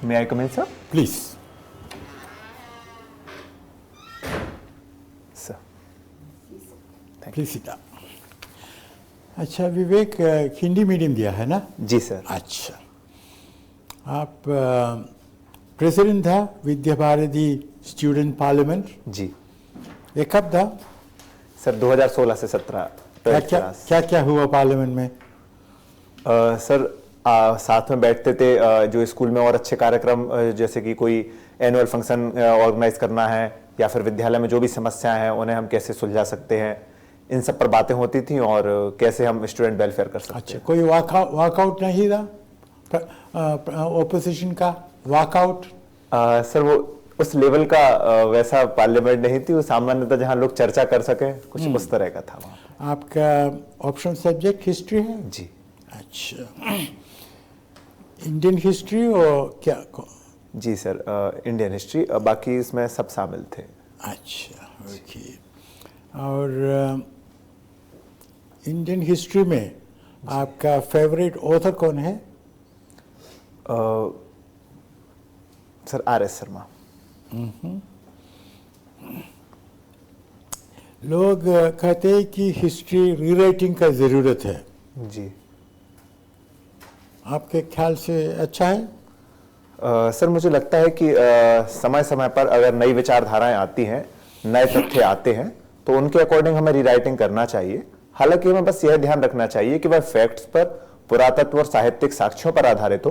May I come in, sir? Please. Sir. Please sit down. अच्छा विवेक, Hindi medium दिया है ना? जी सर। अच्छा, आप प्रेसिडेंट था विद्या भारती स्टूडेंट पार्लियामेंट? जी। ये कब था सर? 2016 से 17। क्या क्या हुआ पार्लियामेंट में? सर साथ में बैठते थे, जो स्कूल में और अच्छे कार्यक्रम जैसे कि कोई एनुअल फंक्शन ऑर्गेनाइज करना है या फिर विद्यालय में जो भी समस्याएं हैं उन्हें हम कैसे सुलझा सकते हैं, इन सब पर बातें होती थी और कैसे हम स्टूडेंट वेलफेयर कर सकते हैं। अच्छा, कोई वॉकआउट नहीं था ओपोजिशन का? वॉकआउट सर वो उस लेवल का वैसा पार्लियामेंट नहीं थी, वो सामान्य था जहां लोग चर्चा कर सके, कुछ उस तरह का था वहाँ। आपका ऑप्शन सब्जेक्ट हिस्ट्री है? जी। अच्छा, इंडियन हिस्ट्री और क्या? जी सर, इंडियन हिस्ट्री, बाकी इसमें सब शामिल थे। अच्छा, ओके। और इंडियन हिस्ट्री में आपका फेवरेट ऑथर कौन है? Sir R S. शर्मा। लोग कहते हैं कि हिस्ट्री रीराइटिंग का ज़रूरत है, जी। आपके ख्याल से अच्छा है? सर मुझे लगता है कि समय समय पर अगर नई विचारधाराएं आती हैं, नए तथ्य आते हैं, तो उनके अकॉर्डिंग हमें रीराइटिंग करना चाहिए। हालांकि हमें बस यह ध्यान रखना चाहिए कि वह फैक्ट्स पर, पुरातत्व और साहित्यिक साक्ष्यों पर आधारित हो,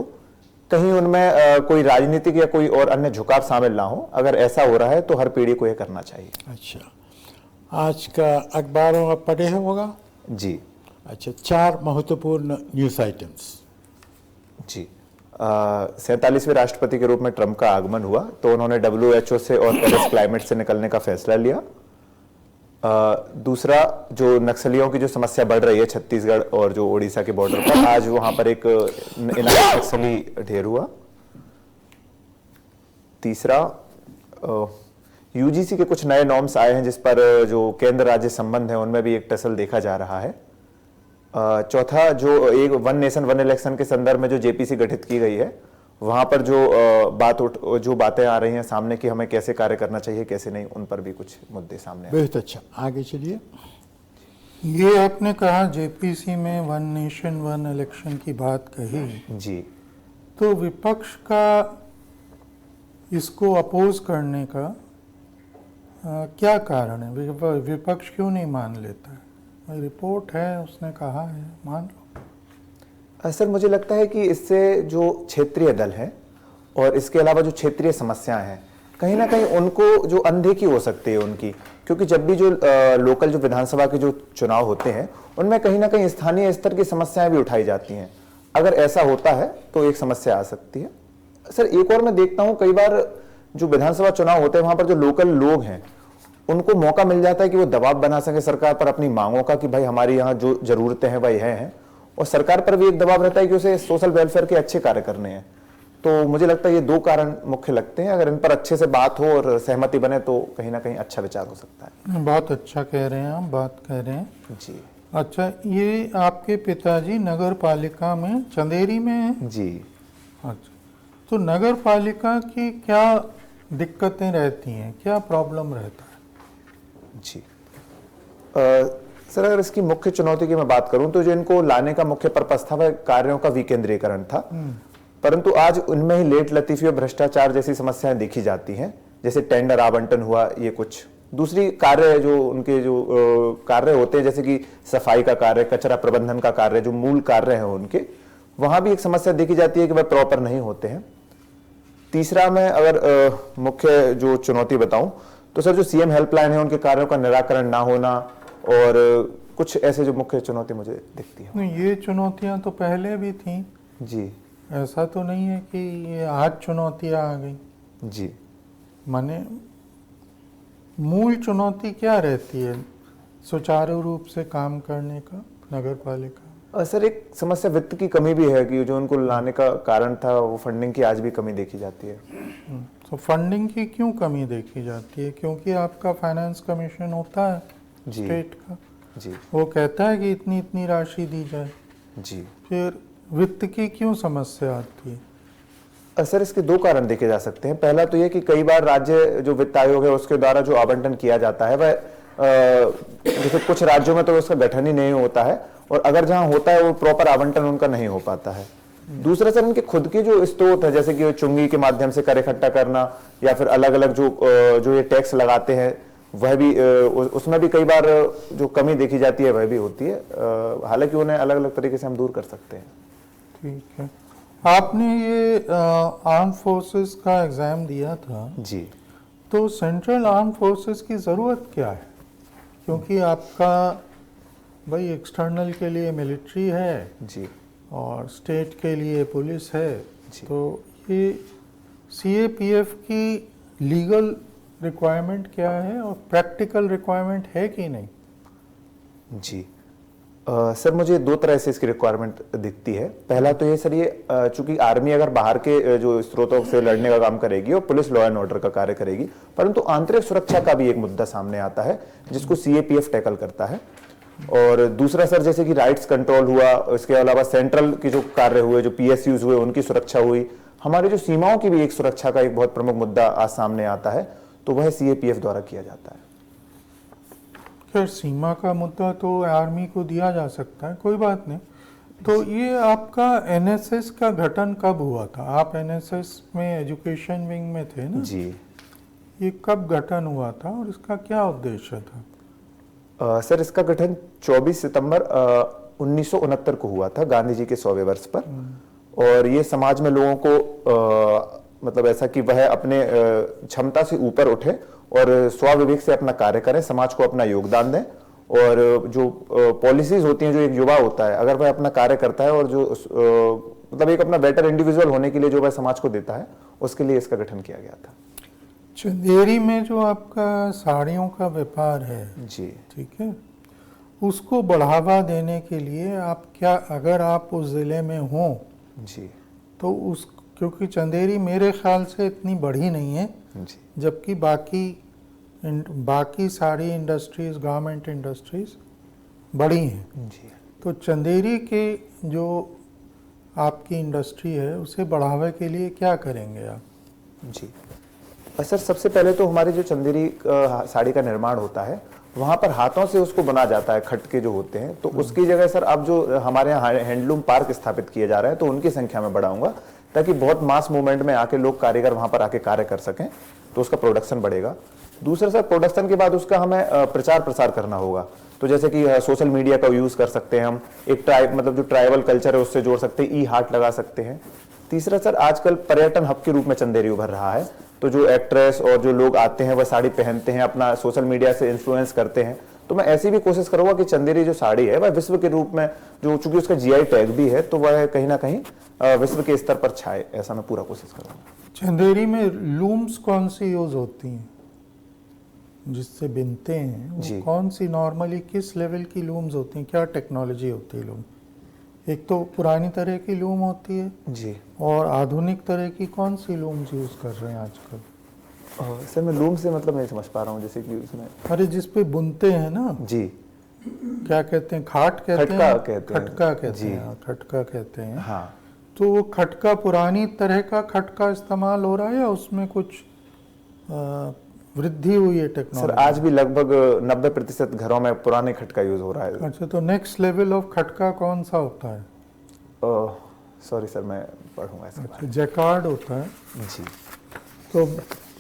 कहीं उनमें कोई राजनीतिक या कोई और अन्य झुकाव शामिल ना हो। अगर ऐसा हो रहा है तो हर पीढ़ी को यह करना चाहिए। अच्छा, आज का अखबारों में पढ़े होगा? जी। अच्छा, 4 महत्वपूर्ण न्यूज़ आइटम्स। जी। 47वें राष्ट्रपति के रूप में ट्रंप का आगमन हुआ तो उन्होंने WHO से और पेरिस क्लाइमेट से निकलने का फैसला लिया। दूसरा, जो नक्सलियों की जो समस्या बढ़ रही है छत्तीसगढ़ और जो उड़ीसा के बॉर्डर पर, आज वहां पर एक इनामी नक्सली ढेर हुआ। तीसरा, UGC के कुछ नए नॉर्म्स आए हैं जिस पर जो केंद्र राज्य संबंध है उनमें भी एक टसल देखा जा रहा है। चौथा, जो एक वन नेशन वन इलेक्शन के संदर्भ में जो JPC गठित की गई है, वहां पर जो बातें आ रही हैं सामने कि हमें कैसे कार्य करना चाहिए कैसे नहीं, उन पर भी कुछ मुद्दे सामने आए। बहुत अच्छा, आगे चलिए। ये आपने कहा JPC में वन नेशन वन इलेक्शन की बात कही जी। तो विपक्ष का इसको अपोज करने का क्या कारण है? विपक्ष क्यों नहीं मान लेता है? रिपोर्ट है, उसने कहा है, मान लो। सर मुझे लगता है कि इससे जो क्षेत्रीय दल है और इसके अलावा जो क्षेत्रीय समस्याएं हैं, कहीं ना कहीं उनको जो अनदेखी हो सकती है उनकी, क्योंकि जब भी जो लोकल जो विधानसभा के जो चुनाव होते हैं उनमें कहीं ना कहीं स्थानीय स्तर की समस्याएं भी उठाई जाती हैं। अगर ऐसा होता है तो एक समस्या आ सकती है। सर एक और मैं देखता हूँ, कई बार जो विधानसभा चुनाव होते हैं वहां पर जो लोकल लोग हैं उनको मौका मिल जाता है कि वो दबाव बना सके सरकार पर अपनी मांगों का, कि भाई हमारी यहाँ जो जरूरतें हैं वह हैं, और सरकार पर भी एक दबाव रहता है कि उसे सोशल वेलफेयर के अच्छे कार्य करने हैं। तो मुझे लगता है ये 2 कारण मुख्य लगते हैं। अगर इन पर अच्छे से बात हो और सहमति बने तो कहीं ना कहीं अच्छा विचार हो सकता है। बहुत अच्छा कह रहे हैं आप, बात कह रहे हैं। जी। अच्छा, ये आपके पिताजी नगर पालिका में चंदेरी में हैं? जी। अच्छा, तो नगर पालिका की क्या दिक्कतें रहती हैं, क्या प्रॉब्लम रहता है? जी। सर अगर इसकी मुख्य चुनौती की मैं बात करूं तो जो इनको लाने का मुख्य पर्पस था वह कार्यों का विकेंद्रीकरण था, परंतु आज उनमें ही लेट लतीफी और भ्रष्टाचार जैसी समस्याएं देखी जाती हैं, जैसे टेंडर आवंटन हुआ, ये कुछ दूसरी कार्य जो उनके जो कार्य होते हैं जैसे कि सफाई का कार्य, कचरा प्रबंधन का कार्य, जो मूल कार्य हैं उनके, वहां भी एक समस्या देखी जाती है कि वह प्रॉपर नहीं होते हैं। तीसरा, मैं अगर मुख्य जो चुनौती बताऊं तो सर जो CM हेल्पलाइन है उनके कार्यों का निराकरण ना होना, और कुछ ऐसे जो मुख्य चुनौती मुझे दिखती है। नहीं, ये चुनौतियां तो पहले भी थी जी। ऐसा तो नहीं है कि ये आज चुनौतियां आ गई। जी। माने मूल चुनौती क्या रहती है सुचारू रूप से काम करने का नगर पालिका? सर एक समस्या वित्त की कमी भी है कि जो उनको लाने का कारण था वो फंडिंग की आज भी कमी देखी जाती है। तो फंडिंग की क्यों कमी देखी जाती है? क्योंकि आपका फाइनेंस कमीशन होता है जी। स्टेट का, जी। वो कहता है कि इतनी इतनी राशि दी जाए। जी। फिर वित्त की क्यों समस्या आती है? सर इसके दो कारण देखे जा सकते हैं। पहला तो ये कि कई बार राज्य जो वित्त आयोग है उसके द्वारा जो आवंटन किया जाता है वह जैसे कुछ राज्यों में तो उसका गठन ही नहीं होता है, और अगर जहां होता है वो प्रॉपर आवंटन उनका नहीं हो पाता है। दूसरा सर इनके खुद के जो स्रोत है, जैसे कि चुंगी के माध्यम से कर इकट्ठा करना या फिर अलग अलग जो ये टैक्स लगाते हैं वह भी उसमें भी कई बार जो कमी देखी जाती है वह भी होती है। हालांकि उन्हें अलग अलग तरीके से हम दूर कर सकते हैं। ठीक है। आपने ये आर्म फोर्सेस का एग्ज़ाम दिया था जी, तो सेंट्रल आर्म फोर्सेस की ज़रूरत क्या है? क्योंकि आपका भाई एक्सटर्नल के लिए मिलिट्री है जी, और स्टेट के लिए पुलिस है, जी। तो ये सीएपीएफ की लीगल रिक्वायरमेंट क्या है और प्रैक्टिकल रिक्वायरमेंट है कि नहीं? जी सर मुझे दो तरह से इसकी रिक्वायरमेंट दिखती है। पहला तो ये सर, ये चूंकि आर्मी अगर बाहर के जो स्रोतों से लड़ने का काम करेगी और पुलिस लॉ एंड ऑर्डर का कार्य करेगी, परंतु आंतरिक सुरक्षा का भी एक मुद्दा सामने आता है जिसको सीएपीएफ टैकल करता है। और दूसरा सर जैसे कि राइट्स कंट्रोल हुआ, इसके अलावा सेंट्रल के जो कार्य हुए, जो पीएसयूज हुए उनकी सुरक्षा हुई, हमारे जो सीमाओं की भी एक सुरक्षा का एक बहुत प्रमुख मुद्दा आज सामने आता है, तो वह सीएपीएफ द्वारा किया जाता है। खैर सीमा का मुद्दा तो आर्मी को दिया जा सकता है, कोई बात नहीं। तो ये आपका एनएसएस का गठन कब हुआ था? आप एनएसएस में एजुकेशन विंग में थे ना? जी। ये कब गठन हुआ था और इसका क्या उद्देश्य था? सर इसका गठन 24 सितंबर 1969 को हुआ था, गांधी जी के 100वें वर्ष पर। और ये समाज में लोगों को मतलब ऐसा कि वह अपने क्षमता से ऊपर उठे और स्वविवेक से अपना कार्य करें, समाज को अपना योगदान दें, और जो पॉलिसीज होती हैं, जो एक युवा होता है अगर वह अपना कार्य करता है और जो मतलब एक अपना बेटर इंडिविजुअल होने के लिए जो वह समाज को देता है, उसके लिए इसका गठन किया गया था। चंदेरी में जो आपका साड़ियों का व्यापार है, जी, ठीक है, उसको बढ़ावा देने के लिए आप क्या, अगर आप उस ज़िले में हों जी, तो उस, क्योंकि चंदेरी मेरे ख्याल से इतनी बड़ी नहीं है, जी, जबकि बाकी सारी इंडस्ट्रीज, गारमेंट इंडस्ट्रीज बड़ी हैं, जी, तो चंदेरी के जो आपकी इंडस्ट्री है उसे बढ़ावे के लिए क्या करेंगे आप? जी। सर सबसे पहले तो हमारी जो चंदेरी साड़ी का निर्माण होता है वहाँ पर हाथों से उसको बना जाता है, खटके जो होते हैं, तो उसकी जगह सर अब जो हमारे यहाँ हैंडलूम पार्क स्थापित किए जा रहे हैं तो उनकी संख्या में बढ़ाऊंगा, ताकि बहुत मास मूवमेंट में आके लोग कारीगर वहाँ पर आके कार्य कर सकें, तो उसका प्रोडक्शन बढ़ेगा। दूसरा सर, प्रोडक्शन के बाद उसका हमें प्रचार प्रसार करना होगा, तो जैसे कि सोशल मीडिया का यूज़ कर सकते हैं हम, एक मतलब जो ट्राइबल कल्चर है उससे जोड़ सकते हैं, ई हाट लगा सकते हैं। तीसरा सर, आजकल पर्यटन हब के रूप में चंदेरी उभर रहा है, तो जो एक्ट्रेस और जो लोग आते हैं वह साड़ी पहनते हैं, अपना सोशल मीडिया से इन्फ्लुएंस करते हैं, तो मैं ऐसी भी कोशिश करूंगा कि चंदेरी जो साड़ी है वह विश्व के रूप में, जो चूंकि उसका जीआई टैग भी है, तो वह कहीं ना कहीं विश्व के स्तर पर छाए, ऐसा मैं पूरा कोशिश करूंगा। चंदेरी में लूम्स कौन सी यूज होती हैं जिससे बिनते हैं? जी। वो कौन सी नॉर्मली किस लेवल की लूम्स होती हैं? क्या टेक्नोलॉजी होती है लूम? एक तो पुरानी तरह की लूम होती है जी, और आधुनिक तरह की कौन सी लूम्स यूज कर रहे हैं आजकल? सर मैं लूम से मतलब नहीं समझ पा रहा हूँ, जैसे कि उसमें, अरे जिस पे बुनते हैं ना, जी, क्या कहते हैं, खाट कहते खटका हैं, कहते हैं। खटका कहते जी। हैं, खटका कहते हैं। हाँ। तो वो खटका पुरानी तरह का खटका इस्तेमाल हो रहा है या उसमें कुछ वृद्धि हुई है सर टेक्नोलॉजी? आज भी लगभग 90% घरों में पुराने खटका यूज हो रहा है। अच्छा, तो नेक्स्ट लेवल ऑफ खटका कौन सा होता है? सॉरी सर, मैं पढ़ूंगा इसके अच्छा, जैकार्ड होता है। बारे में। जी, तो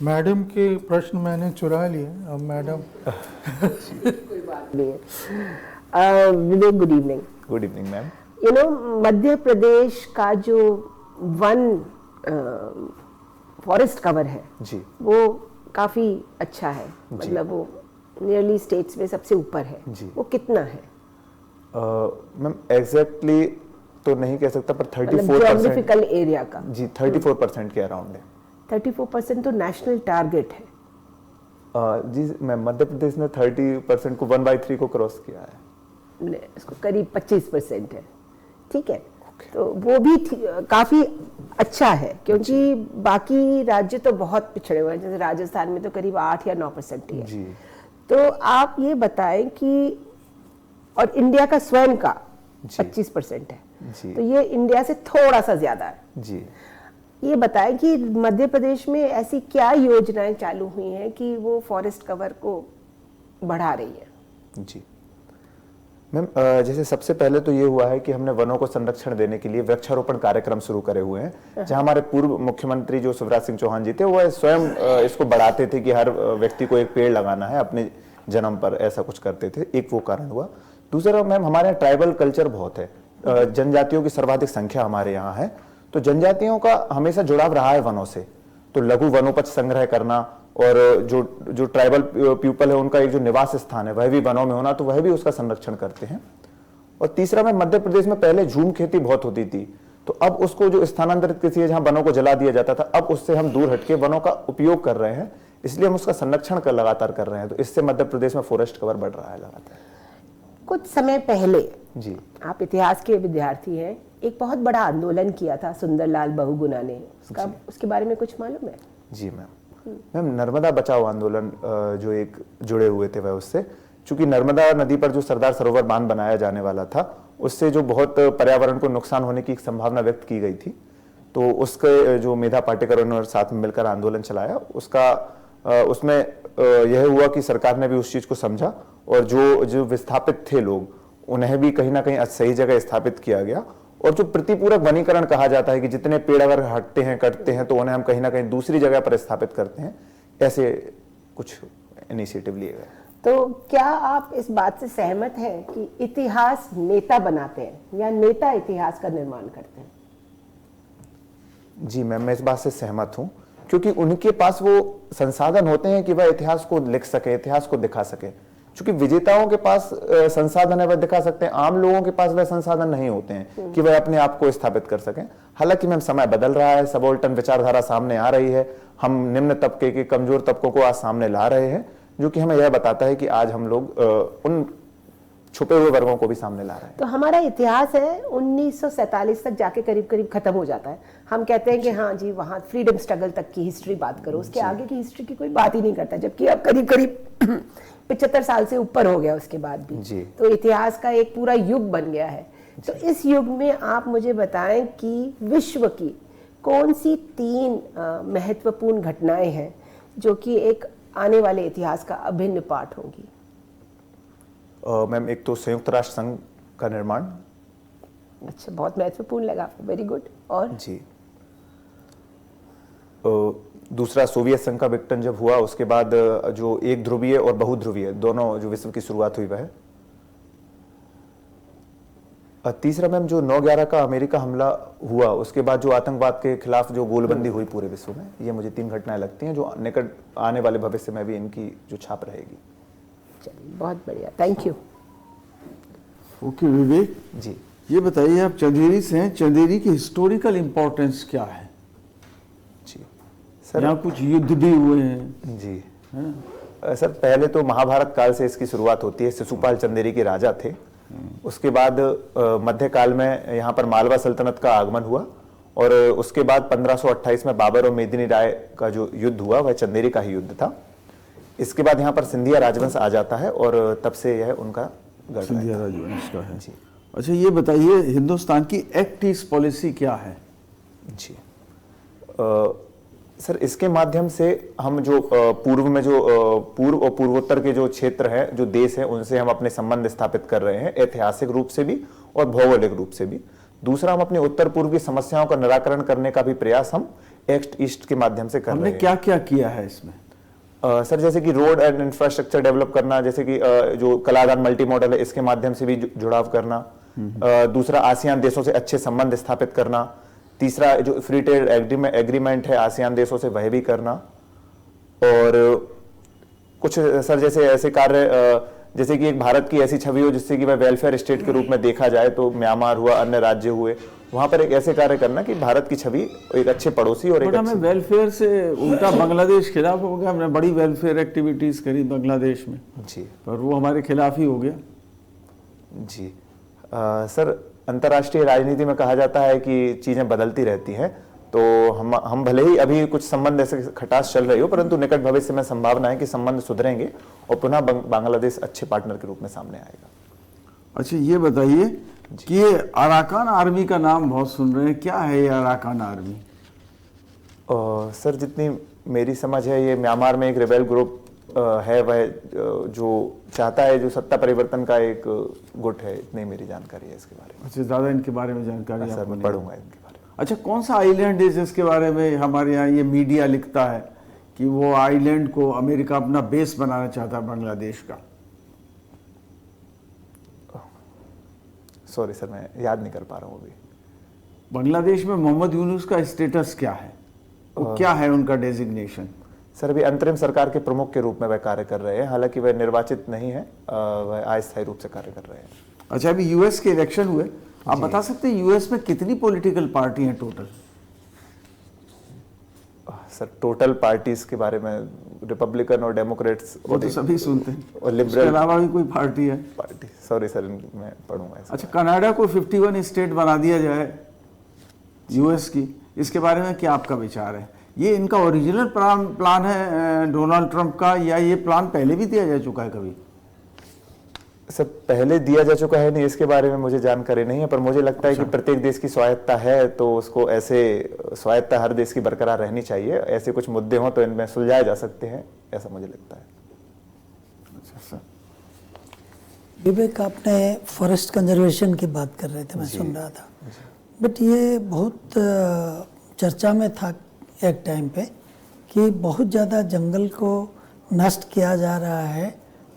मैडम के प्रश्न मैंने चुरा लिए, अब मैडम। कोई बात नहीं है। Vivek, good evening. Good evening ma'am. You know, Madhya Pradesh का जो वन फॉरेस्ट कवर है जी, वो काफ़ी अच्छा है, मतलब वो नियरली स्टेट्स में सबसे ऊपर है। जी। वो कितना है? मैम एग्जैक्टली तो नहीं कह सकता, पर मतलब 34% ज्योग्राफिकल एरिया का जी 34% के अराउंड है। 34% तो नेशनल टारगेट है। जी मैम, मध्य प्रदेश ने 30% को 1/3 को क्रॉस किया है। इसको करीब 25% है, ठीक है। तो वो भी काफ़ी अच्छा है, क्योंकि बाकी राज्य तो बहुत पिछड़े हुए हैं, जैसे राजस्थान में तो करीब 8 या 9% ही है। जी, तो आप ये बताएं कि, और इंडिया का स्वयं का 25% है, जी, तो ये इंडिया से थोड़ा सा ज़्यादा है। जी, ये बताएं कि मध्य प्रदेश में ऐसी क्या योजनाएं चालू हुई हैं कि वो फॉरेस्ट कवर को बढ़ा रही है। जी मैम, जैसे सबसे पहले तो ये हुआ है कि हमने वनों को संरक्षण देने के लिए वृक्षारोपण कार्यक्रम शुरू करे हुए हैं, जहां हमारे पूर्व मुख्यमंत्री जो शिवराज सिंह चौहान जी थे वो स्वयं इसको बढ़ाते थे कि हर व्यक्ति को एक पेड़ लगाना है अपने जन्म पर, ऐसा कुछ करते थे। एक वो कारण हुआ। दूसरा मैम, हमारे यहाँ ट्राइबल कल्चर बहुत है, जनजातियों की सर्वाधिक संख्या हमारे यहाँ है, तो जनजातियों का हमेशा जुड़ाव रहा है वनों से। तो लघु वनोपज संग्रह करना और जो ट्राइबल पीपल है उनका एक जो निवास स्थान है वह भी वनों में होना, तो वह भी उसका संरक्षण करते हैं। और तीसरा में, मध्य प्रदेश में पहले झूम खेती बहुत होती थी, तो अब उसको जो स्थानांतरित कृषि है जहां वनों को जला दिया जाता था, अब उससे हम दूर हटके वनों का उपयोग कर रहे हैं, इसलिए हम उसका संरक्षण लगातार कर रहे हैं। तो इससे मध्य प्रदेश में फॉरेस्ट कवर बढ़ रहा है लगातार। कुछ समय पहले जी, आप इतिहास के विद्यार्थी हैं, एक बहुत बड़ा आंदोलन किया था सुंदरलाल बहुगुणा ने, उसके बारे में कुछ मालूम है? जी मैम, नर्मदा बचाओ आंदोलन जो एक जुड़े हुए थे वह उससे, चूंकि नर्मदा नदी पर जो सरदार सरोवर बांध बनाया जाने वाला था उससे जो बहुत पर्यावरण को नुकसान होने की एक संभावना व्यक्त की गई थी, तो उसके जो मेधा पाटेकर ने साथ में मिलकर आंदोलन चलाया, उसमें यह हुआ कि सरकार ने भी उस चीज को समझा और जो विस्थापित थे लोग उन्हें भी कहीं ना कहीं सही जगह स्थापित किया गया। और जो प्रतिपूरक वनीकरण कहा जाता है कि जितने पेड़ अगर हटते हैं, कटते हैं, तो उन्हें हम कहीं ना कहीं दूसरी जगह पर स्थापित करते हैं, ऐसे कुछ इनिशिएटिव लिए गए। तो क्या आप इस बात से सहमत हैं कि इतिहास नेता बनाते हैं या नेता इतिहास का निर्माण करते हैं? जी मैम, मैं इस बात से सहमत हूं, क्योंकि उनके पास वो संसाधन होते हैं कि वह इतिहास को लिख सके, इतिहास को दिखा सके। क्योंकि विजेताओं के पास संसाधन है, वह दिखा सकते हैं, आम लोगों के पास वह संसाधन नहीं होते हैं कि वह अपने आप को स्थापित कर सकें। हालांकि मैम समय बदल रहा है, सबॉल्टन विचारधारा सामने आ रही है, हम निम्न तबके के कमजोर तबकों को आज सामने ला रहे हैं, जो कि हमें यह बताता है कि आज हम लोग उन छुपे हुए वर्गों को भी सामने ला रहे हैं। तो हमारा इतिहास है 1947 तक जाके करीब करीब खत्म हो जाता है। हम कहते हैं कि हाँ जी, वहां फ्रीडम स्ट्रगल तक की हिस्ट्री बात करो, उसके आगे की हिस्ट्री की कोई बात ही नहीं करता, जबकि अब करीब करीब 75 साल से ऊपर हो गया उसके बाद भी जी। तो इतिहास का एक पूरा युग बन गया है। तो इस युग में आप मुझे बताएं कि विश्व की कौन सी 3 महत्वपूर्ण घटनाएं हैं जो कि एक आने वाले इतिहास का अभिन्न पार्ट होंगी? मैम, एक तो संयुक्त राष्ट्र संघ का निर्माण। अच्छा, बहुत महत्वपूर्ण लगा आपको, वेरी गुड। और जी, दूसरा सोवियत संघ का विघटन जब हुआ, उसके बाद जो एक ध्रुवीय और बहुध्रुवीय दोनों जो विश्व की शुरुआत हुई वह। तीसरा मैम, जो 9/11 का अमेरिका हमला हुआ, उसके बाद जो आतंकवाद के खिलाफ जो गोलबंदी हुई पूरे विश्व में, ये मुझे 3 घटनाएं लगती हैं जो निकट आने वाले भविष्य में भी इनकी जो छाप रहेगी। चलिए, बहुत बढ़िया, थैंक यू। ओके विवेक जी, ये बताइए, आप चंदेरी से हैं, चंदेरी की हिस्टोरिकल इंपॉर्टेंस क्या है? जी सर, यहाँ कुछ युद्ध भी हुए हैं। जी, है ना? सर, पहले तो महाभारत काल से इसकी शुरुआत होती है। शिशुपाल चंदेरी के राजा थे। उसके बाद मध्यकाल में यहाँ पर मालवा सल्तनत का आगमन हुआ और उसके बाद 1528 में बाबर और मेदिनी राय का जो युद्ध हुआ वह चंदेरी का ही युद्ध था। इसके बाद यहाँ पर सिंधिया राजवंश आ जाता है और तब से यह उनका गढ़ सिंधिया है। राजवंश का है जी। अच्छा, ये बताइए, हिंदुस्तान की एक्ट ईस्ट पॉलिसी क्या है? जी, सर, इसके माध्यम से हम जो पूर्व में जो पूर्व और पूर्वोत्तर के जो क्षेत्र हैं, जो देश हैं, उनसे हम अपने संबंध स्थापित कर रहे हैं, ऐतिहासिक रूप से भी और भौगोलिक रूप से भी। दूसरा, हम अपने उत्तर पूर्व की समस्याओं का निराकरण करने का भी प्रयास हम एक्ट ईस्ट के माध्यम से कर रहे हैं। हमने क्या क्या किया है इसमें? सर, जैसे कि रोड एंड इंफ्रास्ट्रक्चर डेवलप करना, जैसे कि जो कलादान मल्टी मॉडल है, इसके माध्यम से भी जुड़ाव करना। दूसरा, आसियान देशों से अच्छे संबंध स्थापित करना। तीसरा, जो फ्री ट्रेड एग्रीमेंट है आसियान देशों से, वह भी करना। और कुछ सर जैसे ऐसे कार्य, जैसे कि एक भारत की ऐसी छवि हो जिससे कि वह वेलफेयर स्टेट के रूप में देखा जाए, तो म्यांमार हुआ, अन्य राज्य हुए, वहां पर एक ऐसे कार्य करना कि भारत की छवि एक अच्छे पड़ोसी और एक हमें वेलफेयर से उल्टा बांग्लादेश खिलाफ हो गया। हमने बड़ी वेलफेयर एक्टिविटीज करी बांग्लादेश में, जी, पर वो हमारे खिलाफ ही हो गया। जी, सर, अंतर्राष्ट्रीय राजनीति में कहा जाता है कि चीजें बदलती रहती हैं, तो हम भले ही अभी कुछ संबंध ऐसे खटास चल रही हो, परंतु निकट भविष्य में संभावना है कि संबंध सुधरेंगे और पुनः बांग्लादेश अच्छे पार्टनर के रूप में सामने आएगा। अच्छा, ये बताइए कि ये अराकान आर्मी का नाम बहुत सुन रहे हैं, क्या है ये अराकान आर्मी? सर जितनी मेरी समझ है ये म्यांमार में एक रेबेल ग्रुप है, वह जो चाहता है जो सत्ता परिवर्तन का एक गुट है, इतनी मेरी जानकारी है इसके बारे में। अच्छा, ज़्यादा इनके बारे में जानकारी सर आपको मैं नहीं? पढ़ूंगा इनके बारे में। अच्छा, कौन सा आइलैंड है जिसके बारे में हमारे यहाँ ये मीडिया लिखता है कि वो आइलैंड को अमेरिका अपना बेस बनाना चाहता है बांग्लादेश का? सॉरी सर, मैं याद नहीं कर पा रहा हूँ अभी। बांग्लादेश में मोहम्मद यूनुस का स्टेटस क्या है, वो क्या है उनका डेजिग्नेशन? सर अभी अंतरिम सरकार के प्रमुख के रूप में वह कार्य कर रहे हैं, हालांकि वह निर्वाचित नहीं है, वह अस्थायी रूप से कार्य कर रहे हैं। अच्छा, अभी यूएस के इलेक्शन हुए, आप बता सकते हैं यूएस में कितनी पॉलिटिकल पार्टी हैं टोटल? सर टोटल पार्टीज के बारे में रिपब्लिकन और डेमोक्रेट्स वो तो सभी सुनते हैं, और उसके लिबरल अलावा भी कोई पार्टी है? पार्टी, सॉरी सर मैं पढ़ूंगा इसके अच्छा, कनाडा को 51 स्टेट बना दिया जाए यूएस की, इसके बारे में क्या आपका विचार है? ये इनका ओरिजिनल प्लान है डोनाल्ड ट्रंप का, या ये प्लान पहले भी दिया जा चुका है कभी? सर पहले दिया जा चुका है नहीं, इसके बारे में मुझे जानकारी नहीं है, पर मुझे लगता है कि प्रत्येक देश की स्वायत्ता है, तो उसको ऐसे स्वायत्ता हर देश की बरकरार रहनी चाहिए। ऐसे कुछ मुद्दे हों तो इनमें सुलझाए जा सकते हैं, ऐसा मुझे लगता है। अच्छा सर, विवेक, आपने फॉरेस्ट कंजर्वेशन की बात कर रहे थे, मैं सुन रहा था, बट ये बहुत चर्चा में था एक टाइम पे कि बहुत ज़्यादा जंगल को नष्ट किया जा रहा है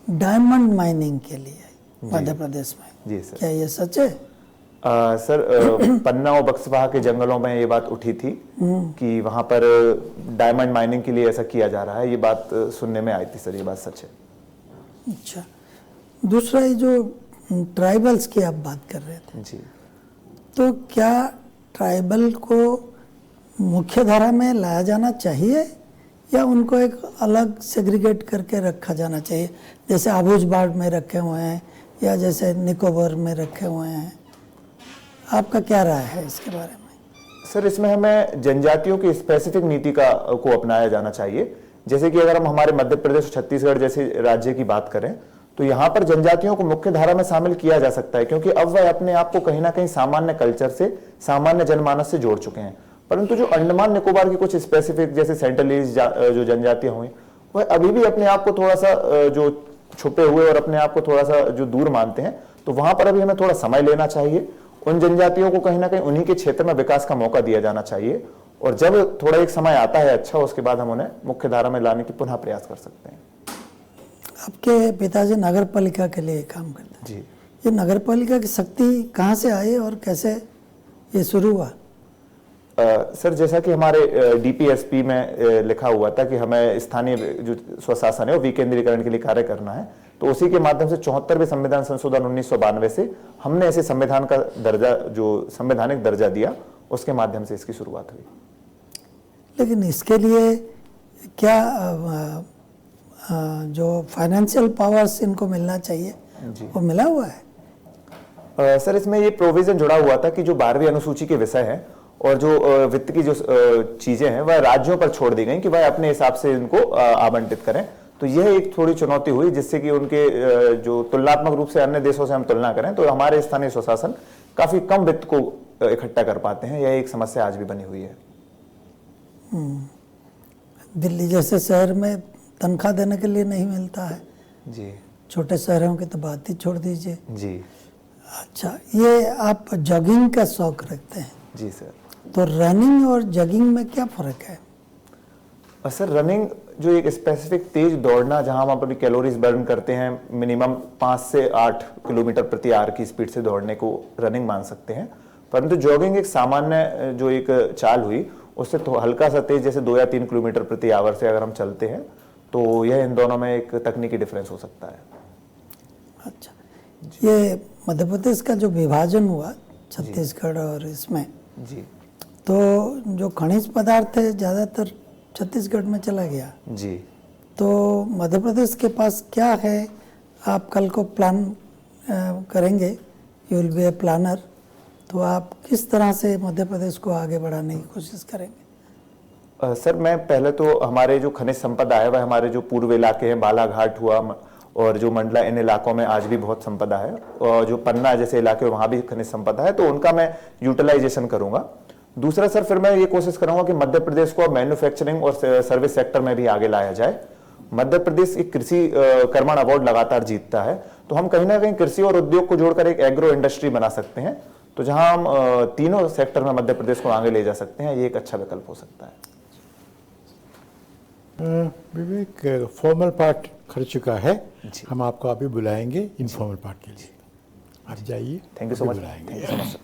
डायमंड माइनिंग के लिए मध्य प्रदेश में। जी सर। क्या ये सच है? सर पन्ना और बक्सवाहा के जंगलों में ये बात उठी थी कि वहां पर डायमंड माइनिंग के लिए ऐसा किया जा रहा है, ये बात सुनने में आई थी सर, ये बात सच है। अच्छा, दूसरा ये जो ट्राइबल्स की आप बात कर रहे थे, जी तो क्या ट्राइबल को मुख्य धारा में लाया जाना चाहिए या उनको एक अलग सेग्रीगेट करके रखा जाना चाहिए, जैसे आबूजबाड़ में रखे हुए हैं या जैसे निकोबार में रखे हुए हैं? आपका क्या राय है इसके बारे में? सर इसमें हमें जनजातियों की स्पेसिफिक नीति को अपनाया जाना चाहिए। जैसे कि अगर हम हमारे मध्य प्रदेश और छत्तीसगढ़ जैसे राज्य की बात करें तो यहाँ पर जनजातियों को मुख्य धारा में शामिल किया जा सकता है, क्योंकि अब वह अपने आप को कहीं ना कहीं सामान्य कल्चर से, सामान्य जनमानस से जोड़ चुके हैं। परंतु जो अंडमान निकोबार की कुछ स्पेसिफिक जैसे सेंट्रलीज जो जनजातियां हुई, वह अभी भी अपने आप को थोड़ा सा जो छुपे हुए और अपने आप को थोड़ा सा जो दूर मानते हैं, तो वहां पर अभी हमें थोड़ा समय लेना चाहिए। उन जनजातियों को कहीं ना कहीं उन्हीं के क्षेत्र में विकास का मौका दिया जाना चाहिए, और जब थोड़ा एक समय आता है अच्छा, उसके बाद हम उन्हें मुख्य धारा में लाने की पुनः प्रयास कर सकते हैं। आपके पिताजी नगर पालिका के लिए काम करते हैं, जी। ये नगर पालिका की शक्ति कहाँ से आई और कैसे ये शुरू हुआ? सर जैसा कि हमारे डीपीएसपी में लिखा हुआ था कि हमें स्थानीय जो स्वशासन है वो विकेंद्रीकरण के लिए कार्य करना है, तो उसी के माध्यम से 74वें संविधान संशोधन 1992 से हमने ऐसे संविधान का दर्जा, जो संवैधानिक दर्जा दिया, उसके माध्यम से इसकी शुरुआत हुई। लेकिन इसके लिए क्या जो फाइनेंशियल पावर्स इनको मिलना चाहिए वो मिला हुआ है? सर इसमें ये प्रोविजन जुड़ा हुआ था कि जो 12वीं अनुसूची के विषय हैं और जो वित्त की जो चीजें हैं वह राज्यों पर छोड़ दी गई कि वह अपने हिसाब से इनको आवंटित करें। तो यह एक थोड़ी चुनौती हुई, जिससे कि उनके जो तुलनात्मक रूप से अन्य देशों से हम तुलना करें तो हमारे स्थानीय स्वशासन काफी कम वित्त को इकट्ठा कर पाते हैं। यह एक समस्या आज भी बनी हुई है। दिल्ली जैसे शहर में तनख्वाह देने के लिए नहीं मिलता है। जी। छोटे शहरों की तो बात ही छोड़ दीजिए। जी। अच्छा, ये आप जॉगिंग का शौक रखते हैं? जी सर। तो रनिंग और जॉगिंग में क्या फर्क है? सर रनिंग जो एक स्पेसिफिक तेज दौड़ना, जहां हम अपनी कैलोरीज बर्न करते हैं, मिनिमम 5 से 8 किलोमीटर प्रति आवर की स्पीड से दौड़ने को रनिंग मान सकते हैं। परंतु जॉगिंग एक सामान्य जो एक चाल हुई, उससे तो हल्का सा तेज, जैसे 2 या 3 किलोमीटर प्रति आवर से अगर हम चलते हैं, तो यह इन दोनों में एक तकनीकी डिफरेंस हो सकता है। अच्छा, ये मध्य प्रदेश का जो विभाजन हुआ छत्तीसगढ़ और इसमें, जी, तो जो खनिज पदार्थ है ज़्यादातर छत्तीसगढ़ में चला गया। जी। तो मध्य प्रदेश के पास क्या है? आप कल को प्लान करेंगे, you will be a planner, तो आप किस तरह से मध्य प्रदेश को आगे बढ़ाने की कोशिश करेंगे? सर मैं पहले तो हमारे जो खनिज संपदा है वह हमारे जो पूर्व इलाके हैं, बालाघाट हुआ और जो मंडला, इन इलाकों में आज भी बहुत संपदा है, और जो पन्ना जैसे इलाके वहाँ भी खनिज संपदा है, तो उनका मैं यूटिलाइजेशन करूँगा। दूसरा सर फिर मैं ये कोशिश करूंगा कि मध्य प्रदेश को मैन्युफैक्चरिंग और सर्विस सेक्टर में भी आगे लाया जाए। मध्य प्रदेश एक कृषि कर्मण अवार्ड लगातार जीतता है, तो हम कहीं ना कहीं कृषि और उद्योग को जोड़कर एक एग्रो इंडस्ट्री बना सकते हैं, तो जहां हम तीनों सेक्टर में मध्य प्रदेश को आगे ले जा सकते हैं। ये एक अच्छा विकल्प हो सकता है। विवेक, फॉर्मल पार्ट कर चुका है, हम आपको अभी बुलाएंगे इनफॉर्मल पार्ट के लिए। आप जाइए, थैंक यू सो मच। बुलाएंगे। Thank you so much.